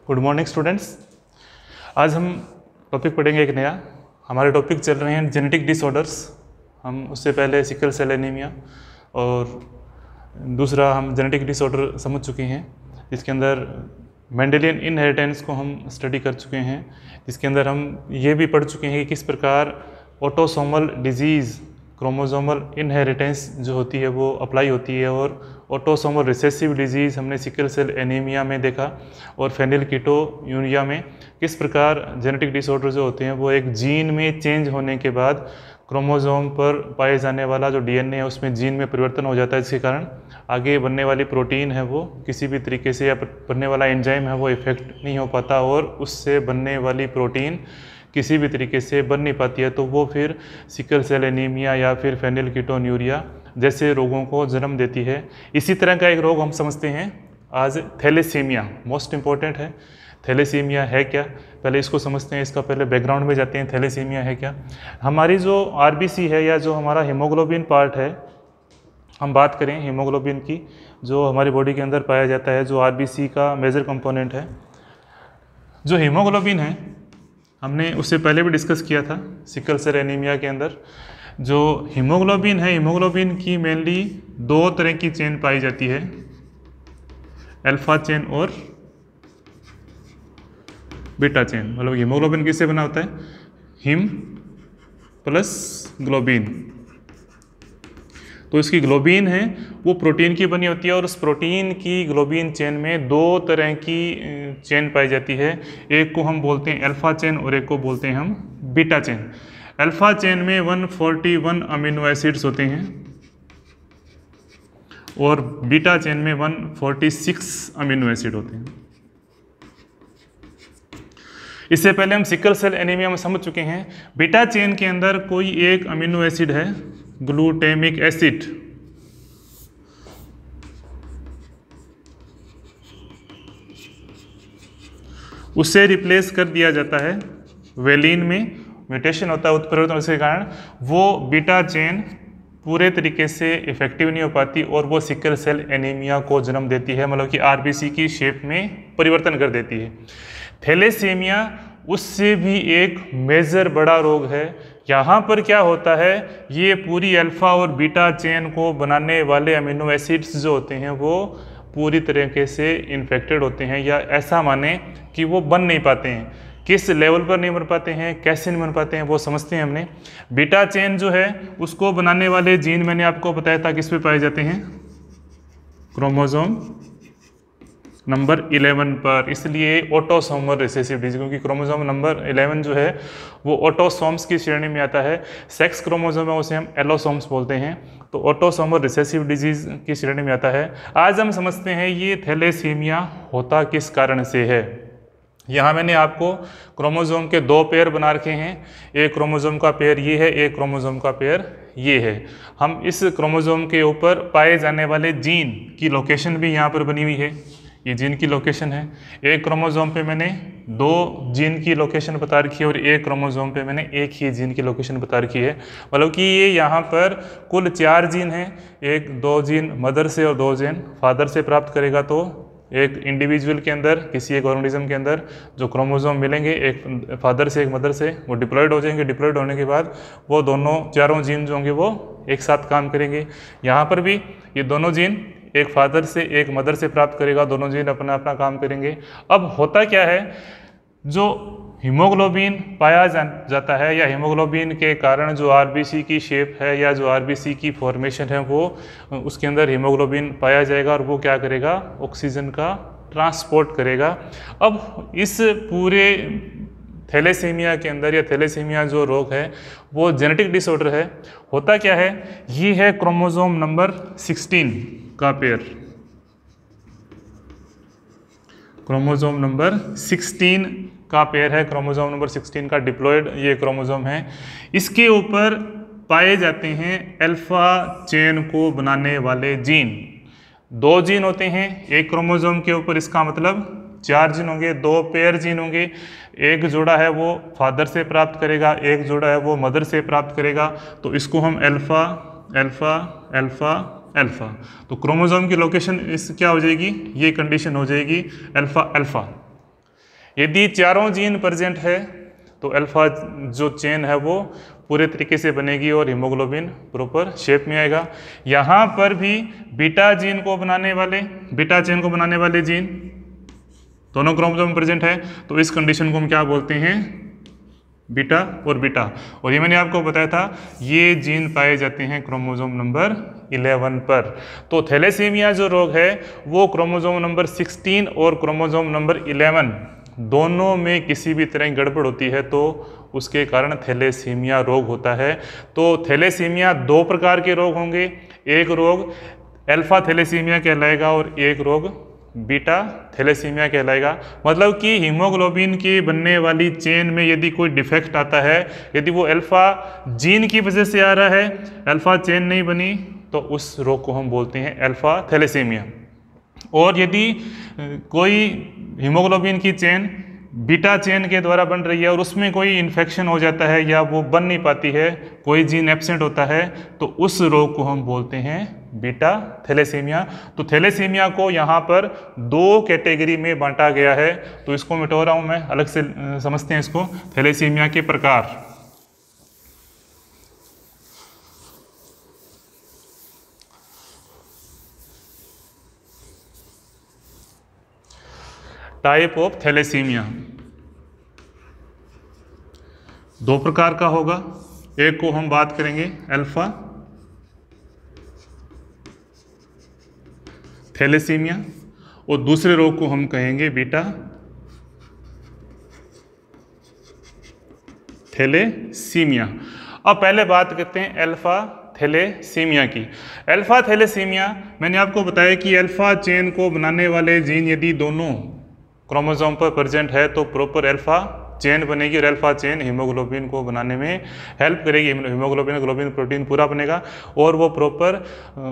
Good morning students. आज हम topic पढ़ेंगे एक नया। हमारे टॉपिक चल रहे हैं जेनेटिक डिसऑर्डर्स। हम उससे पहले सिकल सेल एनीमिया और दूसरा हम जेनेटिक डिसऑर्डर समझ चुके हैं, जिसके अंदर मेंडेलियन इनहेरिटेंस को हम स्टडी कर चुके हैं, जिसके अंदर हम ये भी पढ़ चुके हैं कि किस प्रकार ऑटोसोमल डिजीज़ क्रोमोसोमल इनहेरिटेंस जो होती है वो अप्लाई होती है, और ऑटोसोमल रिसेसिव डिजीज़ हमने सिकल सेल एनीमिया में देखा, और फेनिलकीटोन्यूरिया में किस प्रकार जेनेटिक डिसऑर्डर जो होते हैं वो एक जीन में चेंज होने के बाद क्रोमोसोम पर पाए जाने वाला जो डीएनए है उसमें जीन में परिवर्तन हो जाता है, जिसके कारण आगे बनने वाली प्रोटीन है वो किसी भी तरीके से, या बनने वाला एंजाइम है वो इफेक्ट नहीं हो पाता, और उससे बनने वाली प्रोटीन किसी भी तरीके से बन नहीं पाती है, तो वो फिर सिकल सेल एनीमिया या फिर फेनिलकीटोन्यूरिया जैसे रोगों को जन्म देती है। इसी तरह का एक रोग हम समझते हैं आज थैलेसीमिया, मोस्ट इम्पॉर्टेंट है। थैलेसीमिया है क्या, पहले इसको समझते हैं, इसका पहले बैकग्राउंड में जाते हैं। थैलेसीमिया है क्या? हमारी जो आरबीसी है या जो हमारा हीमोग्लोबिन पार्ट है, हम बात करें हीमोग्लोबिन की, जो हमारी बॉडी के अंदर पाया जाता है, जो आरबीसी का मेजर कंपोनेंट है। जो हीमोग्लोबिन है हमने उससे पहले भी डिस्कस किया था सिकल सेल एनीमिया के अंदर। जो हीमोग्लोबिन है, हीमोग्लोबिन की मेनली दो तरह की चेन पाई जाती है, अल्फा चेन और बीटा चेन। मतलब हीमोग्लोबिन किससे बना होता है? Him plus globin. तो इसकी ग्लोबिन है वो प्रोटीन की बनी होती है, और उस प्रोटीन की ग्लोबिन चेन में दो तरह की चेन पाई जाती है। एक को हम बोलते हैं अल्फा चेन और एक को बोलते हैं हम बीटा चेन। अल्फा चेन में 141 अमीनो एसिड्स होते हैं और बीटा चेन में 146 अमीनो एसिड होते हैं। इससे पहले हम सिकल सेल एनीमिया में समझ चुके हैं, बीटा चेन के अंदर कोई एक अमीनो एसिड है ग्लूटामिक एसिड, उससे रिप्लेस कर दिया जाता है वेलिन में, म्यूटेशन होता है, उत्परिवर्तन होने के कारण वो बीटा चेन पूरे तरीके से इफेक्टिव नहीं हो पाती और वो सिकल सेल एनीमिया को जन्म देती है, मतलब कि आरबीसी की शेप में परिवर्तन कर देती है। थैलेसीमिया उससे भी एक मेजर बड़ा रोग है। यहाँ पर क्या होता है, ये पूरी अल्फा और बीटा चेन को बनाने वाले अमीनो एसिड्स जो होते हैं वो पूरी तरीके से इन्फेक्टेड होते हैं, या ऐसा माने कि वो बन नहीं पाते हैं। किस लेवल पर नहीं बन पाते हैं, कैसे नहीं बन पाते हैं, वो समझते हैं हमने। बीटा चेन जो है उसको बनाने वाले जीन मैंने आपको बताया था किस पे पाए जाते हैं, क्रोमोसोम नंबर 11 पर, इसलिए ऑटोसोमल रिसेसिव डिजीज, क्योंकि क्रोमोसोम नंबर 11 जो है वो ऑटोसोम्स की श्रेणी में आता है। सेक्स क्रोमोसोम है उसे हम एलोसोम्स बोलते हैं, तो ऑटोसोमल रिसेसिव डिजीज की श्रेणी में आता है। आज हम समझते हैं ये थैलेसीमिया होता किस कारण से है। यहाँ मैंने आपको क्रोमोसोम के दो पेयर बना रखे हैं, एक क्रोमोसोम का पेयर ये है, एक क्रोमोसोम का पेयर ये है। हम इस क्रोमोसोम के ऊपर पाए जाने वाले जीन की लोकेशन भी यहाँ पर बनी हुई है, ये जीन की लोकेशन है। एक क्रोमोसोम पे मैंने दो जीन की लोकेशन बता रखी है और एक क्रोमोसोम पे मैंने एक ही जीन की लोकेशन बता रखी है, मतलब कि ये यहाँ पर कुल 4 जीन हैं। एक 2 जीन मदर से और 2 जीन फादर से प्राप्त करेगा, तो एक इंडिविजुअल के अंदर, किसी एक ऑर्गेनिज्म के अंदर जो क्रोमोसोम मिलेंगे, एक फादर से एक मदर से, वो डिप्लॉयड हो जाएंगे। डिप्लॉयड होने के बाद वो दोनों चारों जीन जो होंगे वो एक साथ काम करेंगे। यहाँ पर भी ये दोनों जीन एक फादर से एक मदर से प्राप्त करेगा, दोनों जीन अपना अपना काम करेंगे। अब होता क्या है, जो हीमोग्लोबिन पाया जाता है, या हीमोग्लोबिन के कारण जो आरबीसी की शेप है या जो आरबीसी की फॉर्मेशन है, वो उसके अंदर हीमोग्लोबिन पाया जाएगा और वो क्या करेगा, ऑक्सीजन का ट्रांसपोर्ट करेगा। अब इस पूरे थैलेसीमिया के अंदर, या थैलेसीमिया जो रोग है वो जेनेटिक डिसऑर्डर है। होता क्या है, ये है क्रोमोसोम नंबर 16 का पेयर, क्रोमोसोम नंबर 16 का पेयर है, क्रोमोसोम नंबर 16 का डिप्लॉयड ये क्रोमोसोम है। इसके ऊपर पाए जाते हैं अल्फा चेन को बनाने वाले जीन। 2 जीन होते हैं एक क्रोमोसोम के ऊपर, इसका मतलब 4 जीन होंगे, 2 पेयर जीन होंगे। एक जोड़ा है वो फादर से प्राप्त करेगा, एक जोड़ा है वो मदर से प्राप्त करेगा, तो इसको हम अल्फा अल्फा अल्फा अल्फा, तो क्रोमोसोम की लोकेशन इस क्या हो जाएगी, ये कंडीशन हो जाएगी अल्फा अल्फा। यदि चारों जीन प्रेजेंट है तो अल्फा जो चेन है वो पूरे तरीके से बनेगी और हीमोग्लोबिन प्रॉपर शेप में आएगा। यहाँ पर भी बीटा चेन को बनाने वाले जीन दोनों क्रोमोसोम प्रेजेंट है, तो इस कंडीशन को हम क्या बोलते हैं, बीटा और बीटा। और ये मैंने आपको बताया था ये जीन पाए जाते हैं क्रोमोसोम नंबर 11 पर। तो थैलेसीमिया जो रोग है वो क्रोमोसोम नंबर 16 और क्रोमोसोम नंबर 11 दोनों में किसी भी तरह की गड़बड़ होती है तो उसके कारण थैलेसीमिया रोग होता है। तो थैलेसीमिया दो प्रकार के रोग होंगे, एक रोग अल्फा थैलेसीमिया कहलाएगा और एक रोग बीटा थैलेसीमिया कहलाएगा। मतलब कि हीमोग्लोबिन की बनने वाली चेन में यदि कोई डिफेक्ट आता है, यदि वो अल्फा जीन की वजह से आ रहा है, अल्फा चेन नहीं बनी, तो उस रोग को हम बोलते हैं अल्फा थैलेसीमिया। और यदि कोई हीमोग्लोबिन की चेन बीटा चेन के द्वारा बन रही है और उसमें कोई इन्फेक्शन हो जाता है या वो बन नहीं पाती है, कोई जीन एब्सेंट होता है, तो उस रोग को हम बोलते हैं बीटा थैलेसीमिया। तो थैलेसीमिया को यहाँ पर दो कैटेगरी में बांटा गया है, तो इसको मिटा रहा हूँ मैं, अलग से समझते हैं इसको। थैलेसीमिया के प्रकार, टाइप ऑफ थैलेसीमिया दो प्रकार का होगा। एक को हम बात करेंगे अल्फा थैलेसीमिया और दूसरे रोग को हम कहेंगे बीटा थैलेसीमिया। अब पहले बात करते हैं अल्फा थैलेसीमिया की। अल्फा थैलेसीमिया मैंने आपको बताया कि अल्फा चेन को बनाने वाले जीन यदि दोनों क्रोमोसोम पर प्रेजेंट है तो प्रॉपर अल्फा चेन बनेगी और अल्फा चेन हीमोग्लोबिन को बनाने में हेल्प करेगी। हीमोग्लोबिन ग्लोबिन प्रोटीन पूरा बनेगा और वो प्रॉपर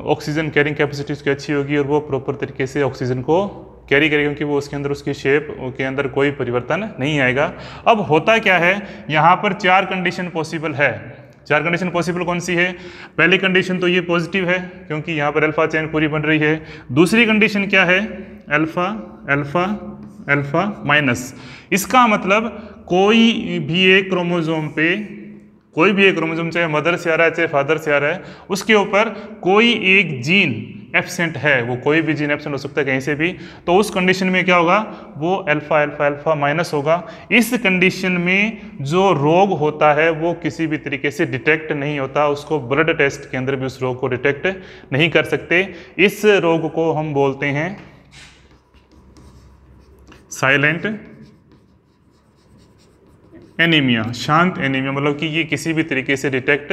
ऑक्सीजन कैरिंग कैपेसिटी उसकी अच्छी होगी और वो प्रॉपर तरीके से ऑक्सीजन को कैरी करेगी, क्योंकि वो उसके अंदर उसकी शेप के अंदर कोई परिवर्तन नहीं आएगा। अब होता क्या है, यहाँ पर चार कंडीशन पॉसिबल है। चार कंडीशन पॉसिबल कौन सी है? पहली कंडीशन तो ये पॉजिटिव है क्योंकि यहाँ पर अल्फा चेन पूरी बन रही है। दूसरी कंडीशन क्या है? Alpha alpha alpha minus. इसका मतलब कोई भी एक क्रोमोसोम पे, कोई भी एक क्रोमोसोम चाहे मदर से आ रहा है चाहे फादर से आ रहा है, उसके ऊपर कोई एक जीन एब्सेंट है, वो कोई भी जीन एब्सेंट हो सकता है कहीं से भी, तो उस कंडीशन में क्या होगा, वो अल्फा अल्फा अल्फा माइनस होगा। इस कंडीशन में जो रोग होता है वो किसी भी तरीके से डिटेक्ट नहीं होता, उसको ब्लड टेस्ट के अंदर भी उस रोग को डिटेक्ट नहीं कर सकते। इस रोग को हम बोलते हैं साइलेंट एनीमिया, शांत एनीमिया, मतलब कि ये किसी भी तरीके से डिटेक्ट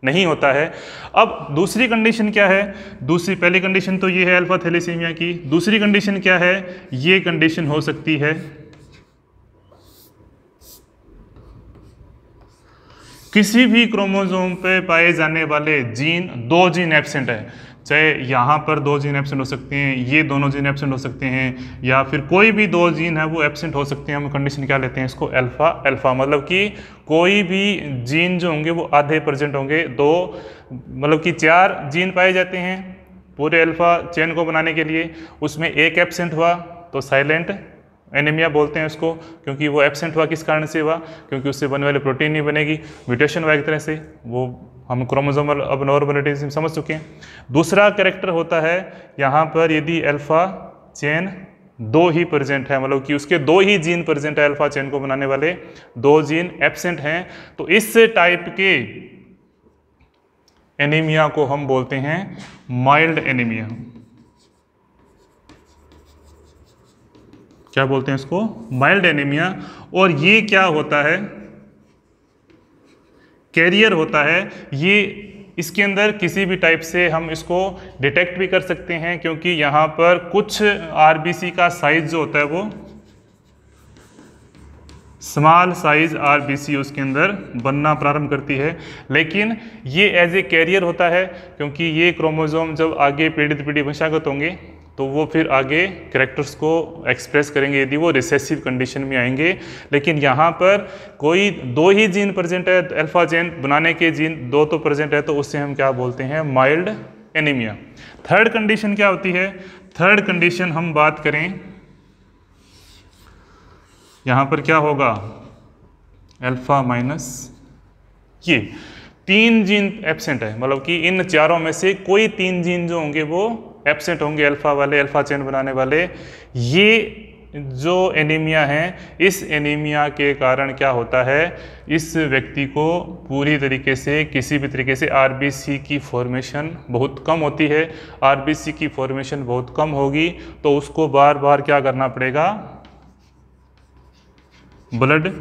नहीं होता है। अब दूसरी कंडीशन क्या है? पहली कंडीशन तो ये है अल्फा थैलेसीमिया की। दूसरी कंडीशन क्या है? ये कंडीशन हो सकती है किसी भी क्रोमोसोम पे पाए जाने वाले जीन, दो जीन एब्सेंट है, चाहे यहाँ पर दो जीन एब्सेंट हो सकते हैं, ये दोनों जीन एब्सेंट हो सकते हैं, या फिर कोई भी दो जीन है वो एब्सेंट हो सकते हैं। हम कंडीशन क्या लेते हैं इसको? अल्फा अल्फा, मतलब कि कोई भी जीन जो होंगे वो आधे प्रेजेंट होंगे। दो मतलब कि चार जीन पाए जाते हैं पूरे अल्फा चेन को बनाने के लिए, उसमें एक एब्सेंट हुआ तो साइलेंट एनीमिया बोलते हैं उसको, क्योंकि वो एब्सेंट हुआ किस कारण से हुआ? क्योंकि उससे बनने वाले प्रोटीन नहीं बनेगी, म्यूटेशन हुआ एक तरह से, वो हम क्रोमोसोमल अबनॉर्मलिटीज समझ चुके हैं। दूसरा कैरेक्टर होता है यहाँ पर यदि अल्फा चेन दो ही प्रेजेंट है, मतलब कि उसके दो ही जीन प्रेजेंट है, अल्फा चेन को बनाने वाले दो जीन एब्सेंट हैं, तो इस टाइप के एनीमिया को हम बोलते हैं माइल्ड एनीमिया। क्या बोलते हैं इसको? Mild anaemia. और ये क्या होता है? कैरियर होता है ये, इसके अंदर किसी भी टाइप से हम इसको डिटेक्ट भी कर सकते हैं, क्योंकि यहाँ पर कुछ आरबीसी का साइज जो होता है वो स्मॉल साइज आरबीसी उसके अंदर बनना प्रारंभ करती है, लेकिन ये एज ए कैरियर होता है, क्योंकि ये क्रोमोसोम जब आगे पीढ़ी वंशागत होंगे तो वो फिर आगे कैरेक्टर्स को एक्सप्रेस करेंगे यदि वो रिसेसिव कंडीशन में आएंगे। लेकिन यहाँ पर कोई दो ही जीन प्रेजेंट है, अल्फा चेन बनाने के जीन दो तो प्रेजेंट है, तो उससे हम क्या बोलते हैं? Mild anaemia. थर्ड कंडीशन क्या होती है? थर्ड कंडीशन हम बात करें यहाँ पर क्या होगा, अल्फा माइनस ये 3 जीन एब्सेंट है, मतलब कि इन चारों में से कोई 3 जीन जो होंगे वो एब्सेंट होंगे, अल्फा वाले, अल्फा चेन बनाने वाले। ये जो एनीमिया है, इस एनीमिया के कारण क्या होता है, इस व्यक्ति को पूरी तरीके से किसी भी तरीके से आरबीसी की फॉर्मेशन बहुत कम होती है। आरबीसी की फॉर्मेशन बहुत कम होगी तो उसको बार बार क्या करना पड़ेगा, ब्लड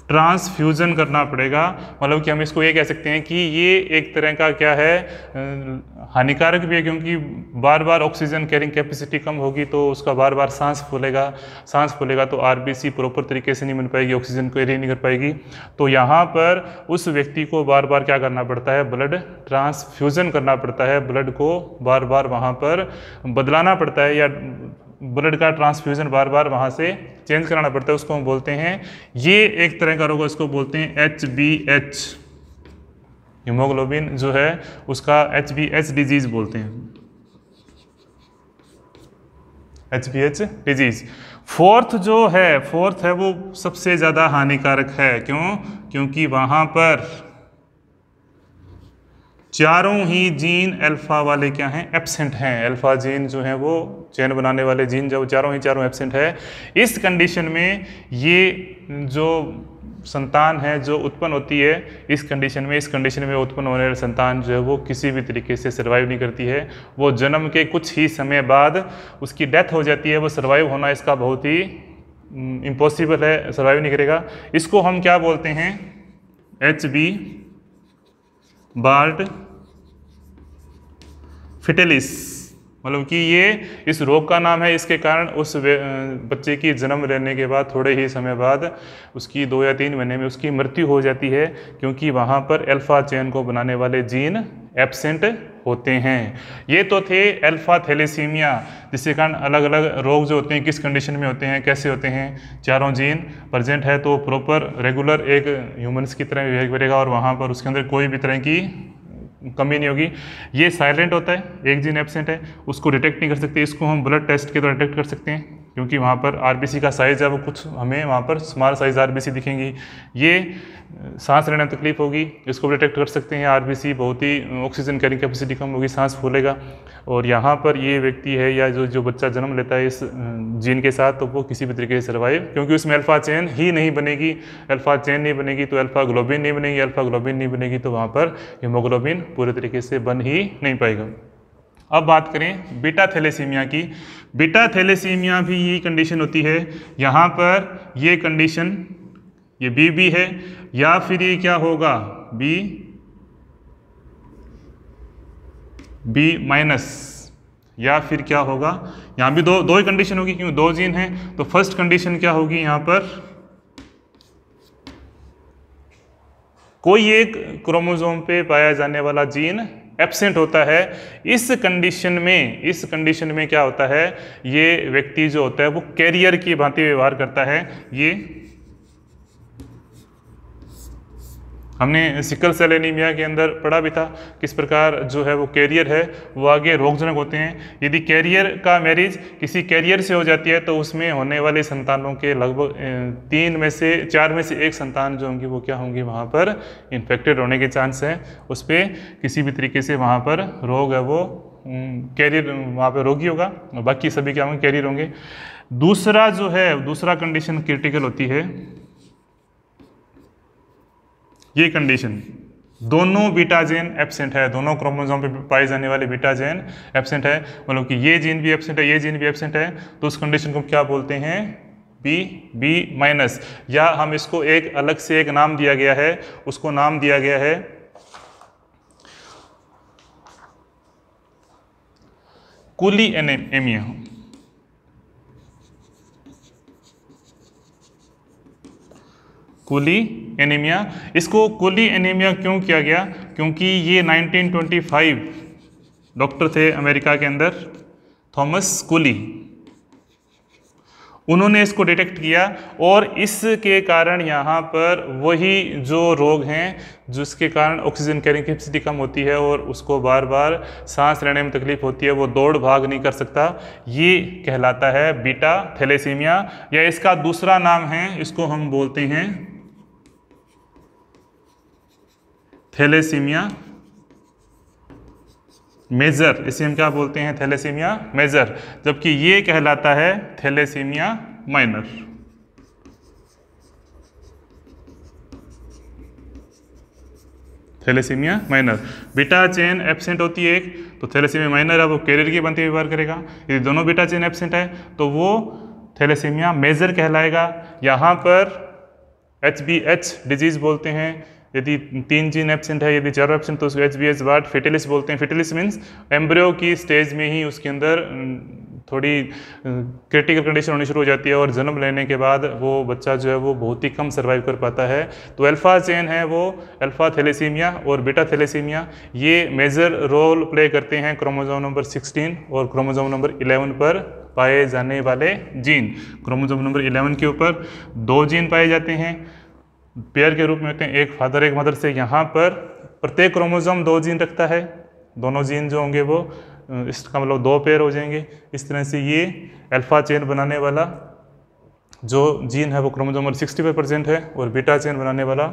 ट्रांसफ्यूजन करना पड़ेगा। मतलब कि हम इसको ये कह सकते हैं कि ये एक तरह का क्या है, हानिकारक भी है, क्योंकि बार बार ऑक्सीजन कैरिंग कैपेसिटी कम होगी तो उसका बार बार सांस फूलेगा तो आरबीसी प्रॉपर तरीके से नहीं बन पाएगी, ऑक्सीजन को कैरी नहीं कर पाएगी। तो यहाँ पर उस व्यक्ति को बार बार क्या करना पड़ता है, ब्लड ट्रांसफ्यूजन करना पड़ता है, ब्लड को बार बार वहाँ पर बदलाना पड़ता है, या ब्लड का ट्रांसफ्यूजन बार बार वहाँ से चेंज कराना पड़ता है। उसको हम बोलते हैं, ये एक तरह का रोग है, इसको बोलते हैं HbH, हीमोग्लोबिन जो है उसका HbH डिजीज बोलते हैं, HbH डिजीज। फोर्थ है वो सबसे ज़्यादा हानिकारक है। क्यों? क्योंकि वहाँ पर चारों ही जीन अल्फा वाले क्या हैं, एब्सेंट हैं। अल्फा जीन जो है वो चेन बनाने वाले जीन जो चारों एब्सेंट है। इस कंडीशन में ये जो संतान है जो उत्पन्न होती है, इस कंडीशन में उत्पन्न होने वाली संतान जो है वो किसी भी तरीके से सर्वाइव नहीं करती है। वो जन्म के कुछ ही समय बाद उसकी डेथ हो जाती है। वो सर्वाइव होना इसका बहुत ही इम्पॉसिबल है, सर्वाइव नहीं करेगा। इसको हम क्या बोलते हैं, HB बार्ट फिटेलिस, मतलब कि ये इस रोग का नाम है। इसके कारण उस बच्चे की जन्म लेने के बाद थोड़े ही समय बाद उसकी 2 या 3 महीने में उसकी मृत्यु हो जाती है, क्योंकि वहाँ पर अल्फा चेन को बनाने वाले जीन एब्सेंट होते हैं। ये तो थे अल्फा थैलेसीमिया, जिसके कारण अलग अलग रोग जो होते हैं किस कंडीशन में होते हैं, कैसे होते हैं। चारों जीन प्रेजेंट है तो प्रॉपर रेगुलर एक ह्यूमंस की तरह बिहेव करेगा और वहाँ पर उसके अंदर कोई भी तरह की कमी नहीं होगी। ये साइलेंट होता है, एक जीन एब्सेंट है, उसको डिटेक्ट नहीं कर सकते। इसको हम ब्लड टेस्ट के द्वारा डिटेक्ट कर सकते हैं, क्योंकि वहाँ पर आरबीसी का साइज़ है वो कुछ हमें वहाँ पर स्मॉल साइज़ आरबीसी दिखेंगी। ये सांस लेने में तकलीफ होगी, इसको डिटेक्ट कर सकते हैं। आरबीसी बहुत ही ऑक्सीजन कैरिंग कैपेसिटी कम होगी, सांस फूलेगा। और यहाँ पर ये व्यक्ति है या जो बच्चा जन्म लेता है इस जीन के साथ, तो वो किसी भी तरीके से सर्वाइव, क्योंकि उसमें अल्फा चेन ही नहीं बनेगी। अल्फा चेन नहीं बनेगी तो अल्फा ग्लोबिन नहीं बनेगी, अल्फा ग्लोबिन नहीं बनेगी तो वहाँ पर हीमोग्लोबिन पूरे तरीके से बन ही नहीं पाएगा। अब बात करें बीटा थैलेसीमिया की। बीटा थैलेसीमिया भी यही कंडीशन होती है। यहाँ पर ये कंडीशन ये BB है, या फिर ये क्या होगा, B माइनस, या फिर क्या होगा, यहाँ भी दो ही कंडीशन होगी क्योंकि 2 जीन हैं। तो फर्स्ट कंडीशन क्या होगी, यहाँ पर कोई एक क्रोमोसोम पे पाया जाने वाला जीन एब्सेंट होता है। इस कंडीशन में क्या होता है, ये व्यक्ति जो होता है वो कैरियर की भांति व्यवहार करता है। ये हमने सिकल सेल एनीमिया के अंदर पढ़ा भी था, किस प्रकार जो है वो कैरियर है वो आगे रोगजनक होते हैं। यदि कैरियर का मैरिज किसी कैरियर से हो जाती है तो उसमें होने वाले संतानों के लगभग 4 में से 1 संतान जो होंगी वो क्या होंगी, वहाँ पर इन्फेक्टेड होने के चांस है। उस पर किसी भी तरीके से वहाँ पर रोग है वो कैरियर, वहाँ पर रोगी होगा, बाकी सभी क्या होंगे, कैरियर होंगे। दूसरा कंडीशन क्रिटिकल होती है, ये कंडीशन दोनों बीटा जेन एब्सेंट है, दोनों क्रोमोसोम पे पाई जाने वाले बीटा जेन एब्सेंट है, मतलब कि ये जीन भी एब्सेंट है, ये जीन भी एब्सेंट है। तो उस कंडीशन को क्या बोलते हैं, B माइनस, या हम इसको एक अलग से एक नाम दिया गया है, उसको नाम दिया गया है कुली एनीमिया। कुली एनीमिया। इसको कुली एनीमिया क्यों किया गया, क्योंकि ये 1925 डॉक्टर थे अमेरिका के अंदर, थॉमस कुली, उन्होंने इसको डिटेक्ट किया और इसके कारण यहाँ पर वही जो रोग हैं जिसके कारण ऑक्सीजन कैरिंग कैपेसिटी कम होती है और उसको बार बार सांस लेने में तकलीफ होती है, वो दौड़ भाग नहीं कर सकता, ये कहलाता है बीटा थैलेसीमिया। या इसका दूसरा नाम है, इसको हम बोलते हैं थैलेसीमिया मेजर। इसे हम क्या बोलते हैं? थैलेसीमिया मेजर, जबकि ये कहलाता है thalassaemia minor. Thalassaemia minor, beta chain absent होती है एक, तो थैलेसीमिया माइनर है, वो कैरियर की बनते हुए व्यवहार करेगा। यदि दोनों बीटा चेन एब्सेंट है तो वो थैलेसीमिया मेजर कहलाएगा। यहाँ पर HBH डिजीज बोलते हैं। यदि 3 जीन एब्सेंट है, यदि 4 एब्सेंट तो उसको HBH बाट फेटिलिस बोलते हैं। फेटिलिस मीन्स एम्ब्रियो की स्टेज में ही उसके अंदर थोड़ी क्रिटिकल कंडीशन होनी शुरू हो जाती है और जन्म लेने के बाद वो बच्चा जो है वो बहुत ही कम सर्वाइव कर पाता है। तो अल्फा चेन है वो अल्फा थैलेसीमिया और बीटा थैलेसीमिया, ये मेजर रोल प्ले करते हैं क्रोमोसोम नंबर 16 और क्रोमोसोम नंबर 11 पर पाए जाने वाले जीन। क्रोमोसोम नंबर 11 के ऊपर 2 जीन पाए जाते हैं, पेयर के रूप में होते हैं, एक फादर एक मदर से। यहाँ पर प्रत्येक क्रोमोसोम 2 जीन रखता है, दोनों जीन जो होंगे वो इसका मतलब 2 पेयर हो जाएंगे। इस तरह से ये अल्फा चेन बनाने वाला जो जीन है वो क्रोमोसोम नंबर 65% है और बीटा चेन बनाने वाला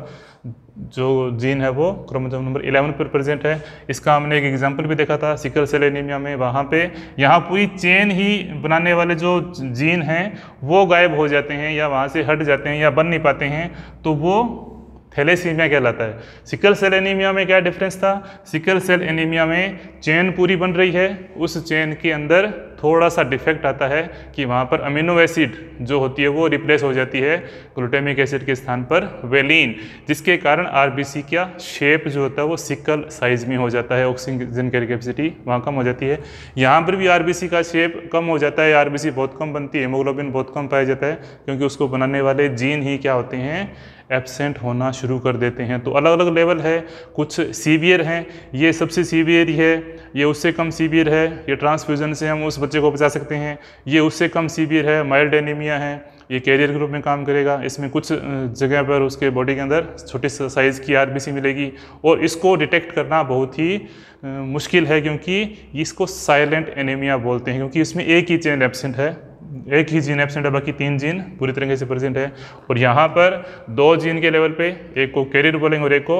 जो जीन है वो क्रोमोसोम नंबर 11 पर प्रेजेंट है। इसका हमने एक एग्जांपल भी देखा था सिकल सेल एनीमिया में। वहाँ पे यहाँ पूरी चेन ही बनाने वाले जो जीन हैं वो गायब हो जाते हैं या वहाँ से हट जाते हैं या बन नहीं पाते हैं, तो वो थैलेसीमिया कहलाता है। सिकल सेल एनीमिया में क्या डिफरेंस था? सिकल सेल एनीमिया में चेन पूरी बन रही है, उस चेन के अंदर थोड़ा सा डिफेक्ट आता है कि वहाँ पर अमीनो एसिड जो होती है वो रिप्लेस हो जाती है ग्लूटामिक एसिड के स्थान पर वेलिन, जिसके कारण आरबीसी का शेप जो होता है वो सिकल साइज में हो जाता है, ऑक्सीजन कैरी कैपेसिटी वहाँ कम हो जाती है। यहाँ पर भी आरबीसी का शेप कम हो जाता है, आरबीसी बहुत कम बनती है, हेमोग्लोबिन बहुत कम पाया जाता है, क्योंकि उसको बनाने वाले जीन ही क्या होते हैं? एब्सेंट होना शुरू कर देते हैं। तो अलग अलग लेवल है, कुछ सीवियर हैं, ये सबसे सीवियर ही है, ये उससे कम सीवियर है, ये ट्रांसफ्यूजन से हम उस बच्चे को बचा सकते हैं, ये उससे कम सीवियर है, माइल्ड एनीमिया है, ये कैरियर ग्रुप में काम करेगा। इसमें कुछ जगह पर उसके बॉडी के अंदर छोटे साइज़ की आरबीसी मिलेगी और इसको डिटेक्ट करना बहुत ही मुश्किल है, क्योंकि इसको साइलेंट एनीमिया बोलते हैं, क्योंकि इसमें एक ही चेन एब्सेंट है, एक ही जीन एब्सेंट है, बाकी 3 जीन पूरी तरीके से प्रेजेंट है। और यहाँ पर 2 जीन के लेवल पे एक को कैरियर बोलेंगे और एक को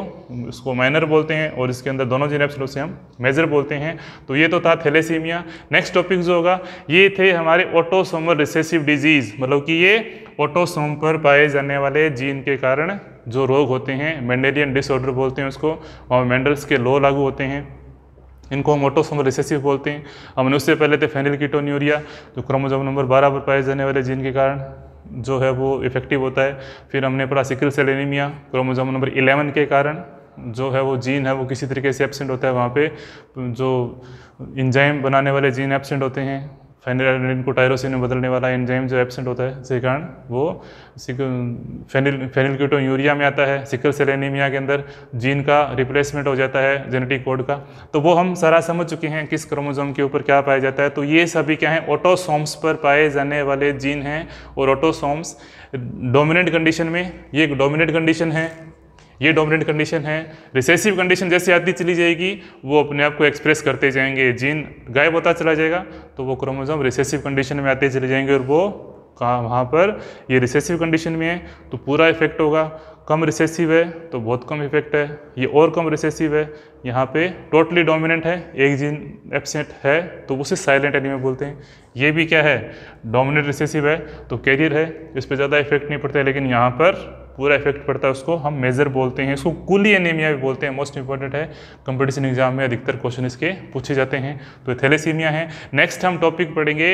उसको माइनर बोलते हैं, और इसके अंदर दोनों जीन एब्सेंट से हम मेजर बोलते हैं। तो ये तो था थैलेसीमिया। नेक्स्ट टॉपिक जो होगा ये थे हमारे ऑटोसोमल रिसेसिव डिजीज़, मतलब कि ये ऑटोसोम पर पाए जाने वाले जीन के कारण जो रोग होते हैं, मेंडेलियन डिसऑर्डर बोलते हैं उसको, और मेंडल्स के लॉ लागू होते हैं, इनको हम ऑटोसोमल रिसेसिव बोलते हैं। हमने उससे पहले थे फेनिलकीटोन्यूरिया, जो क्रोमोसोम नंबर 12 पर पाए जाने वाले जीन के कारण जो है वो इफेक्टिव होता है। फिर हमने पढ़ा sickle cell anaemia, chromosome number 11 के कारण जो है वो जीन है वो किसी तरीके से एब्सेंट होता है, वहाँ पे जो इंजाइम बनाने वाले जीन एब्सेंट होते हैं, फेनिलएडेनिन को टायरोसिन में बदलने वाला एंजाइम जो एब्सेंट होता है, इसके कारण वो फेनिलकीटोन्यूरिया में आता है। सिकल सेल एनीमिया के अंदर जीन का रिप्लेसमेंट हो जाता है जेनेटिक कोड का, तो वो हम सारा समझ चुके हैं किस क्रोमोसोम के ऊपर क्या पाया जाता है। तो ये सभी क्या है? ऑटोसोम्स पर पाए जाने वाले जीन हैं। और ऑटोसोम्स डोमिनेंट कंडीशन में, ये एक डोमिनेंट कंडीशन है, ये डोमिनेंट कंडीशन है। रिसेसिव कंडीशन जैसे आती चली जाएगी वो अपने आप को एक्सप्रेस करते जाएंगे, जीन गायब होता चला जाएगा तो वो क्रोमोसोम रिसेसिव कंडीशन में आते चले जाएंगे, और वो कहाँ वहाँ पर ये रिसेसिव कंडीशन में है तो पूरा इफेक्ट होगा, कम रिसेसिव है तो बहुत कम इफेक्ट है, ये और कम रिसेसिव है, यहाँ पे टोटली डोमिनेंट है, एक जीन एब्सेंट है तो उसे साइलेंट एनीमिया बोलते हैं। ये भी क्या है? डोमिनेंट रिसेसिव है तो कैरियर है, इस पर ज़्यादा इफेक्ट नहीं पड़ता है, लेकिन यहाँ पर पूरा इफेक्ट पड़ता है, उसको हम मेजर बोलते हैं, इसको कुली एनीमिया भी बोलते हैं। मोस्ट इंपॉर्टेंट है, कंपटीशन एग्जाम में अधिकतर क्वेश्चन इसके पूछे जाते हैं। तो थैलेसीमिया है। नेक्स्ट हम टॉपिक पढ़ेंगे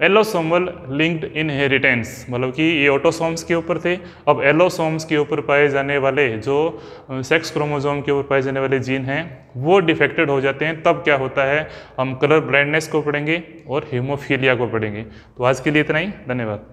एलोसोमल लिंक्ड इनहेरिटेंस, मतलब कि ये ऑटोसोम्स के ऊपर थे, अब एलोसोम्स के ऊपर पाए जाने वाले जो सेक्स क्रोमोसोम के ऊपर पाए जाने वाले जीन हैं वो डिफेक्टेड हो जाते हैं, तब क्या होता है? हम कलर ब्लाइंडनेस को पढ़ेंगे और हीमोफीलिया को पढ़ेंगे। तो आज के लिए इतना ही, धन्यवाद।